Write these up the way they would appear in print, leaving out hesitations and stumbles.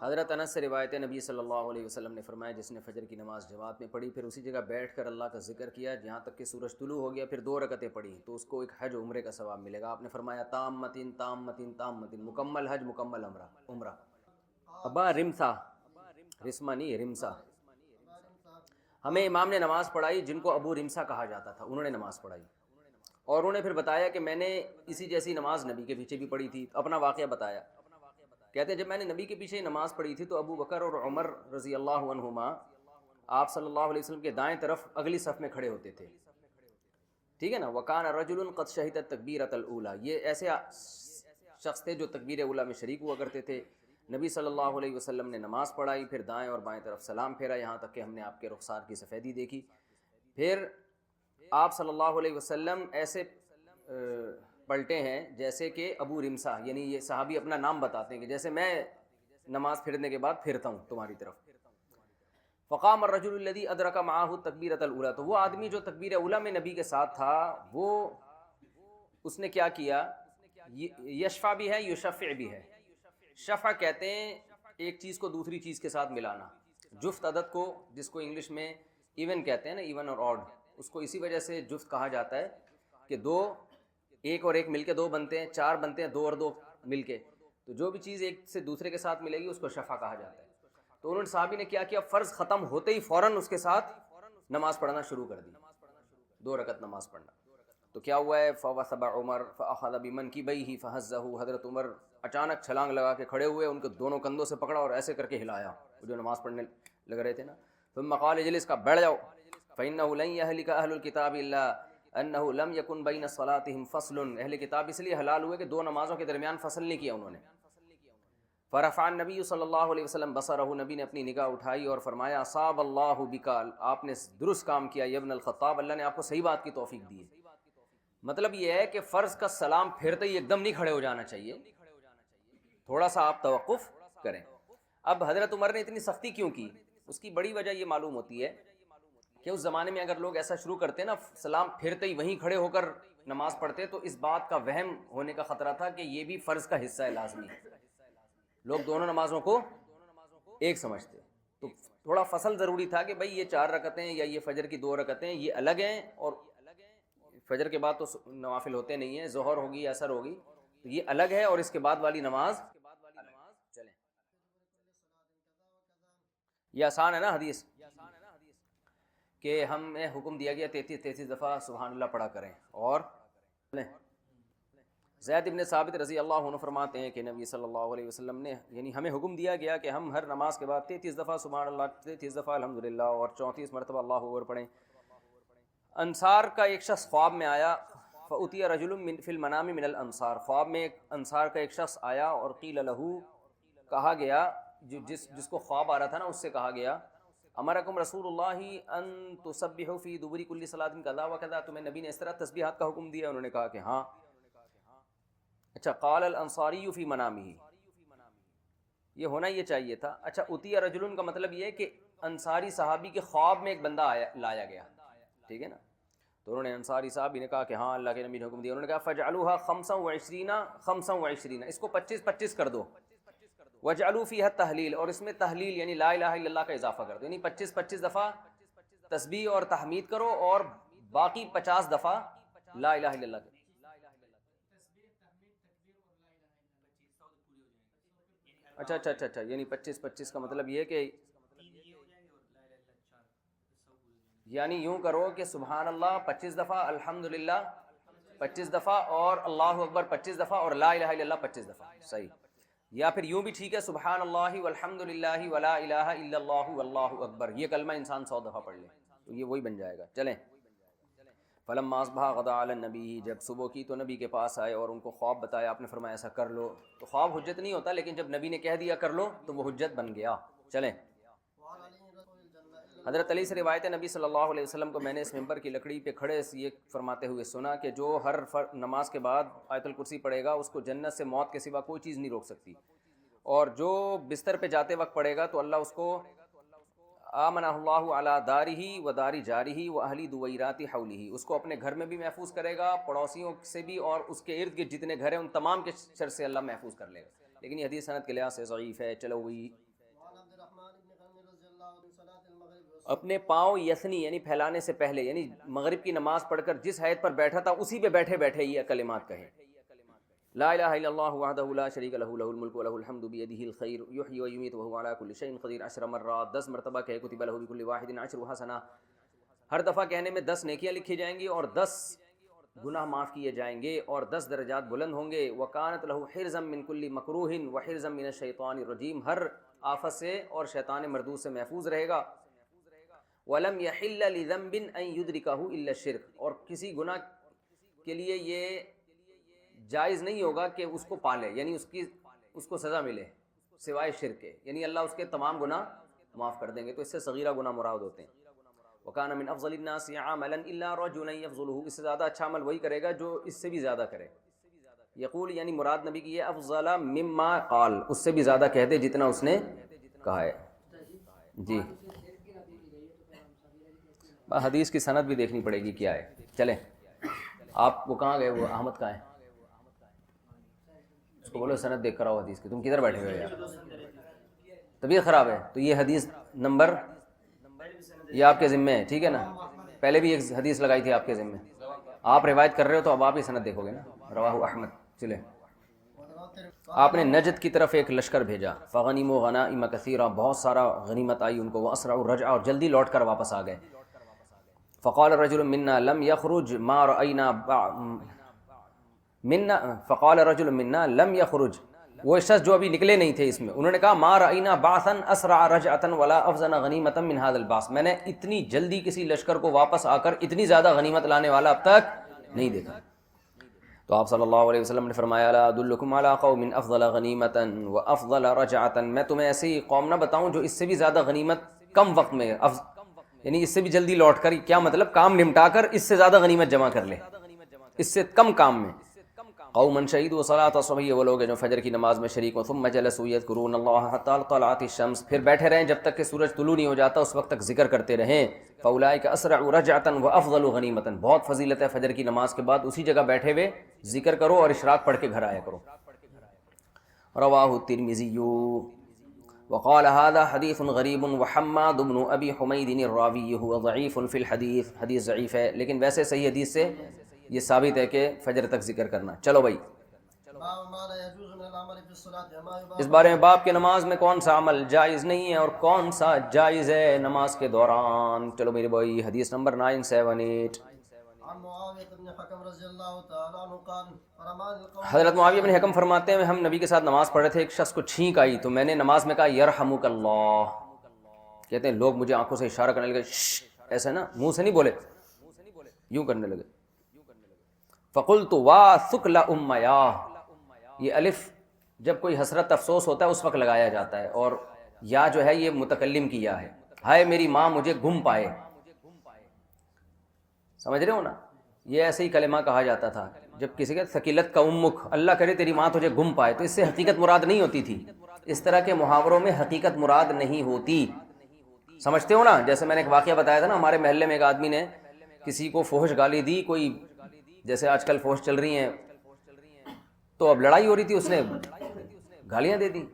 حضرت انس سے روایت ہے نبی صلی اللہ علیہ وسلم نے فرمایا جس نے فجر کی نماز جماعت میں پڑھی پھر اسی جگہ بیٹھ کر اللہ کا ذکر کیا جہاں تک کہ سورج طلوع ہو گیا پھر 2 رکعتیں پڑھی تو اس کو ایک حج عمرے کا ثواب ملے گا. آپ نے فرمایا تامتن تامتن تامتن، مکمل حج مکمل عمرہ. ابا رمسا، رسما نہیں رمسا. ہمیں امام نے نماز پڑھائی جن کو ابو رمسا کہا جاتا تھا، انہوں نے نماز پڑھائی اور انہوں نے پھر بتایا کہ میں نے اسی جیسی نماز نبی کے پیچھے بھی پڑھی تھی. اپنا واقعہ بتایا، کہتے ہیں جب میں نے نبی کے پیچھے نماز پڑھی تھی تو ابو بکر اور عمر رضی اللہ عنہما آپ صلی اللہ علیہ وسلم کے دائیں طرف اگلی صف میں کھڑے ہوتے تھے. ٹھیک ہے نا. وکان رجل قد شہد التکبیرۃ الاولی، یہ ایسے شخص تھے جو تکبیر اولیٰ میں شریک ہوا کرتے تھے. نبی صلی اللہ علیہ وسلم نے نماز پڑھائی، پھر دائیں اور بائیں طرف سلام پھیرا یہاں تک کہ ہم نے آپ کے رخسار کی سفیدی دیکھی. پھر آپ صلی اللہ علیہ وسلم ایسے پلٹے ہیں جیسے کہ ابو رمسا، یعنی یہ صحابی اپنا نام بتاتے ہیں کہ جیسے میں نماز پھرنے کے بعد پھرتا ہوں تمہاری طرف. فقام الرجل الذي ادرک معه التکبیرۃ الاولی، تو وہ آدمی جو تکبیر اولیٰ میں نبی کے ساتھ تھا وہ اس نے کیا کیا، یشفع بھی ہے یشفع بھی ہے. شفع کہتے ہیں ایک چیز کو دوسری چیز کے ساتھ ملانا. جفت عدد کو جس کو انگلش میں ایون کہتے ہیں نا، ایون اور آڈ، اس کو اسی وجہ سے جفت کہا جاتا ہے کہ دو، ایک اور ایک مل کے 2 بنتے ہیں، 4 بنتے ہیں 2 اور 2 مل کے. تو جو بھی چیز ایک سے دوسرے کے ساتھ ملے گی اس کو شفع کہا جاتا ہے. تو انہوں نے صحابی نے کیا کیا، فرض ختم ہوتے ہی فوراً اس کے ساتھ نماز پڑھنا شروع کر دی، 2 رکعت نماز پڑھنا. تو کیا ہوا ہے، فوثب عمر فاخذ بمنکبیہ فہزہ، حضرت عمر اچانک چھلانگ لگا کے کھڑے ہوئے، ان کے دونوں کندھوں سے پکڑا اور ایسے کر کے ہلایا، جو نماز پڑھنے لگ رہے تھے نا. ثم قال اجلس، کا بیٹھ جاؤ. فإنه لن يهلك أهل الكتاب إلا أنه لم يكن بين صلاتهم فصل، اہل کتاب اس لیے حلال ہوئے کہ 2 نمازوں کے درمیان فصل نہیں کیا انہوں نے. فرفع النبی صلی اللہ علیہ وسلم بصرہ، نبی نے اپنی نگاہ اٹھائی اور فرمایا اصاب اللہ بک، آپ نے درست کام کیا یا ابن الخطاب، اللہ نے آپ کو صحیح بات کی توفیق دی ہے. مطلب یہ ہے کہ فرض کا سلام پھیرتے ہی ایک دم نہیں کھڑے ہو جانا چاہیے، تھوڑا سا آپ توقف کریں. اب حضرت عمر نے اتنی سختی کیوں کی، اس کی بڑی وجہ یہ معلوم ہوتی ہے کہ اس زمانے میں اگر لوگ ایسا شروع کرتے نا، سلام پھیرتے ہی وہیں کھڑے ہو کر نماز پڑھتے، تو اس بات کا وہم ہونے کا خطرہ تھا کہ یہ بھی فرض کا حصہ ہے لازمی. لوگ دونوں نمازوں کو ایک سمجھتے. تو تھوڑا فصل ضروری تھا کہ بھئی یہ 4 رکعتیں یا یہ فجر کی 2 رکعتیں یہ الگ ہیں، اور فجر کے بعد تو نوافل ہوتے نہیں ہیں، ظہر ہوگی یا عصر ہوگی تو یہ الگ ہے، اور اس کے بعد والی نماز الگ. چلیں، یہ آسان ہے نا حدیث کہ ہمیں حکم دیا گیا 33 دفعہ سبحان اللہ پڑھا کریں. اور زید بن ثابت رضی اللہ عنہ فرماتے ہیں کہ نبی صلی اللہ علیہ وسلم نے، یعنی ہمیں حکم دیا گیا کہ ہم ہر نماز کے بعد 33 دفعہ سبحان اللہ، 33 دفعہ الحمدللہ اور 34 مرتبہ اللہ اکبر پڑھیں. انصار کا ایک شخص خواب میں آیا، فأتی رجل فی المنام من الانصار، خواب میں ایک انصار کا ایک شخص آیا اور قیل لہ، کہا گیا، جس کو خواب آ رہا تھا نا اس سے کہا گیا، امرکم رسول اللہ ان تسبحوا فی دبر کل صلاۃ کذا و کذا، تمہیں نبی نے اس طرح تسبیحات کا حکم دیا؟ انہوں نے کہا کہ ہاں. اچھا، قال الانصاری فی منامہ، یہ ہونا یہ چاہیے تھا. اچھا، اتی رجل کا مطلب یہ ہے کہ انصاری صحابی کے خواب میں ایک بندہ لایا گیا، ٹھیک ہے نا. تو انہوں نے انصاری صحابی نے کہا کہ ہاں اللہ کے نبی نے حکم دیا. انہوں نے کہا فجعلوها 25 اس کو 25 کر دو، وجعلوا فیہا التحلیل، اور اس میں تحلیل یعنی لا الہ الا اللہ کا اضافہ کر دو، یعنی 25 دفعہ تسبیح اور تحمید کرو اور باقی 50 دفعہ لا الہ الا اللہ. اچھا، یعنی 25 کا مطلب یہ ہے کہ یعنی یوں کرو کہ سبحان اللہ 25 دفعہ، الحمدللہ 25 دفعہ، اور اللہ اکبر 25 دفعہ، اور لا الہ الا اللہ 25 دفعہ. صحیح. یا پھر یوں بھی ٹھیک ہے، سبحان اللہ والحمدللہ ولا الہ الا اللہ واللہ اکبر، یہ کلمہ انسان 100 دفعہ پڑھ لے تو یہ وہی بن جائے گا. چلیں. فلما اصبح غدا علی النبی، جب صبح کی تو نبی کے پاس آئے اور ان کو خواب بتایا. آپ نے فرمایا ایسا کر لو. تو خواب حجت نہیں ہوتا، لیکن جب نبی نے کہہ دیا کر لو تو وہ حجت بن گیا. چلیں. حضرت علی سے روایت ہے، نبی صلی اللہ علیہ وسلم کو میں نے اس ممبر کی لکڑی پہ کھڑے یہ فرماتے ہوئے سنا کہ جو ہر نماز کے بعد آیت الکرسی پڑھے گا اس کو جنت سے موت کے سوا کوئی چیز نہیں روک سکتی، اور جو بستر پہ جاتے وقت پڑھے گا تو اللہ اس کو آمنہ اللہ علی دارہ و دار جارہ و اہلی دویرات حولہ، اس کو اپنے گھر میں بھی محفوظ کرے گا، پڑوسیوں سے بھی، اور اس کے ارد گرد جتنے گھر ہیں ان تمام کے شر سے اللہ محفوظ کر لے گا. لیکن یہ حدیث سند کے لحاظ سے ضعیف ہے. چلو وہی اپنے پاؤں یسنی یعنی پھیلانے سے پہلے، یعنی مغرب کی نماز پڑھ کر جس حیت پر بیٹھا تھا اسی پہ بیٹھے بیٹھے یہ کلمات کہے، لا الہ الا اللہ وحدہ لا شریک لہ لہ الملک ولہ الحمد بیدہ الخیر یحیی ویمیت وہو علی کل شیء قدیر 10 مرات، 10 مرتبہ کہے کتب لہ بکل واحد 10 حسنہ، ہر دفعہ کہنے میں 10 نیکیاں لکھی جائیں گی اور 10 گناہ معاف کیے جائیں گے اور 10 درجات بلند ہوں گے، وکانت لہ حرزا من کل مکروہ وحرزا من الشیطان الرجیم، ہر آفت سے اور شیطان مردود سے محفوظ رہے گا، وَلَمْ يَحِلَّ لِذَنْبٍ أَن يُدْرِكَهُ إِلَّا الشِّرْكُ، اور کسی گناہ کے لیے یہ جائز نہیں ہوگا کہ اس کو پالے، یعنی اس کو سزا ملے سوائے شرک کے، یعنی اللہ اس کے تمام گناہ معاف کر دیں گے، تو اس سے صغیرہ گناہ مراد ہوتے ہیں۔ وَكَانَ مِنْ أَفْضَلِ النَّاسِ عَمَلًا إِلَّا رَجُلًا يَفْضُلُهُ، اس سے زیادہ اچھا عمل وہی کرے گا جو اس سے بھی زیادہ کرے، یقول یعنی مراد نبی کی یہ افضل مما قال، اس سے بھی زیادہ کہہ دے جتنا اس نے کہا ہے۔ جی حدیث کی سند بھی دیکھنی پڑے گی کیا ہے۔ چلیں آپ وہ کہاں گئے، وہ احمد کہاں ہے، اس کو بولو سند دیکھ کر آؤ حدیث کی، تم کدھر بیٹھے ہوئے یار، طبیعت خراب ہے تو یہ حدیث نمبر یہ آپ کے ذمے ہے، ٹھیک ہے نا، پہلے بھی ایک حدیث لگائی تھی آپ کے ذمے، آپ روایت کر رہے ہو تو اب آپ ہی سند دیکھو گے نا، رواہ احمد۔ چلیں آپ نے نجد کی طرف ایک لشکر بھیجا، فغنموا غنائم کثیرہ، بہت سارا غنیمت آئی ان کو، واسرعوا الرجع، اور جلدی لوٹ کر واپس آ گئے، فقال رجل منا لم يخرج ما رأينا فقال رجل منا لم يخرج، وہ شخص جو ابھی نکلے نہیں تھے اس میں، انہوں نے کہا ما رأينا بعثا اسرع رجعة ولا افزن غنیمة من هذا البعث، میں نے اتنی جلدی کسی لشکر کو واپس آ کر اتنی زیادہ غنیمت لانے والا اب تک نہیں دیکھا۔ تو آپ صلی اللہ علیہ وسلم نے فرمایا لا ادلکم علی قوم افضل غنیمة وافضل رجعة، میں تمہیں ایسی قوم نہ بتاؤں جو اس سے بھی زیادہ غنیمت کم وقت میں، یعنی اس سے بھی جلدی لوٹ کر، کیا مطلب کام نمٹا کر اس سے زیادہ غنیمت جمع کر لے اس سے کم کام میں۔ قوما شہیدوا صلاۃ الصبح، وہ لوگ ہیں جو فجر کی نماز میں شریک ہوں، ثم جلسوا یذکرون اللہ حتی طلعت الشمس، پھر بیٹھے رہیں جب تک کہ سورج طلوع نہیں ہو جاتا، اس وقت تک ذکر کرتے رہیں، فاولئک اسرع رجعۃ وافضل غنیمۃ، بہت فضیلت ہے فجر کی نماز کے بعد اسی جگہ بیٹھے ہوئے ذکر کرو اور اشراق پڑھ کے گھر آیا کرو۔ رواہ الترمذی وقال هذا حدیث غریب وحماد بن ابی حمید الراوی هو ضعیف فی الحدیث، حدیث ضعیف ہے لیکن ویسے صحیح حدیث سے یہ ثابت ہے کہ فجر تک ذکر کرنا۔ چلو بھائی اس بارے میں باب کے نماز میں کون سا عمل جائز نہیں ہے اور کون سا جائز ہے نماز کے دوران۔ چلو میرے بھائی حدیث نمبر 978، حضرت معاویہ بن حکم فرماتے ہیں ہم نبی کے ساتھ نماز پڑھ رہے تھے، ایک شخص کو چھینک آئی تو میں نے نماز میں کہا یرحمک اللہ، کہتے ہیں لوگ مجھے آنکھوں سے اشارہ کرنے لگے، ایسا نا منہ سے نہیں بولے، یوں کرنے لگے، فقلت وا ثقل امیا، یہ الف جب کوئی حسرت افسوس ہوتا ہے اس وقت لگایا جاتا ہے، اور یا جو ہے یہ متکلم کی یا ہے، ہائے میری ماں مجھے گم پائے، سمجھ رہے ہو نا، یہ ایسے ہی کلمہ کہا جاتا تھا جب کسی کا ثقیلت کا امک، اللہ کرے تیری ماں تجھے گم پائے، تو اس سے حقیقت مراد نہیں ہوتی تھی، اس طرح کے محاوروں میں حقیقت مراد نہیں ہوتی، سمجھتے ہو نا۔ جیسے میں نے ایک واقعہ بتایا تھا نا، ہمارے محلے میں ایک آدمی نے کسی کو فحش گالی دی، کوئی جیسے آج کل فحش چل رہی ہیں، تو اب لڑائی ہو رہی تھی، اس نے گالیاں دے دی،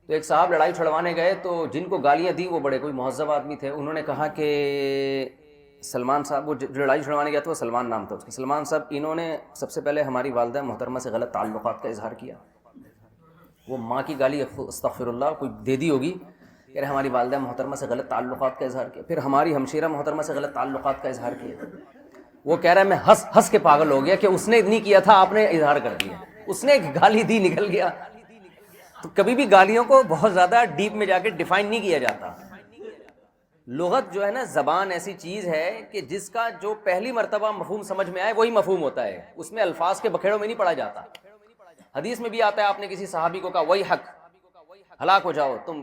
تو ایک صاحب لڑائی چھڑوانے گئے تو جن کو گالیاں دی وہ بڑے کوئی مہذب آدمی تھے، انہوں نے کہا کہ سلمان صاحب، وہ جو لڑائی چھڑوانے گیا تھا وہ سلمان نام تھا اس کا، سلمان صاحب انہوں نے سب سے پہلے ہماری والدہ محترمہ سے غلط تعلقات کا اظہار کیا، وہ ماں کی گالی استغفر اللہ کوئی دے دی ہوگی، کہہ رہے ہماری والدہ محترمہ سے غلط تعلقات کا اظہار کیا، پھر ہماری ہمشیرہ محترمہ سے غلط تعلقات کا اظہار کیا، وہ کہہ رہا ہے میں ہنس ہنس کے پاگل ہو گیا کہ اس نے نہیں کیا تھا آپ نے اظہار کر دیا، اس نے گالی دی نکل گیا۔ تو کبھی بھی گالیوں کو بہت زیادہ ڈیپ میں جا کے ڈیفائن نہیں کیا جاتا، لغت جو ہے نا، زبان ایسی چیز ہے کہ جس کا جو پہلی مرتبہ مفہوم سمجھ میں آئے وہی مفہوم ہوتا ہے، اس میں الفاظ کے بکھیڑوں میں نہیں پڑا جاتا۔ حدیث میں بھی آتا ہے، آپ نے کسی صحابی کو کہا وہی حق، ہلاک ہو جاؤ تم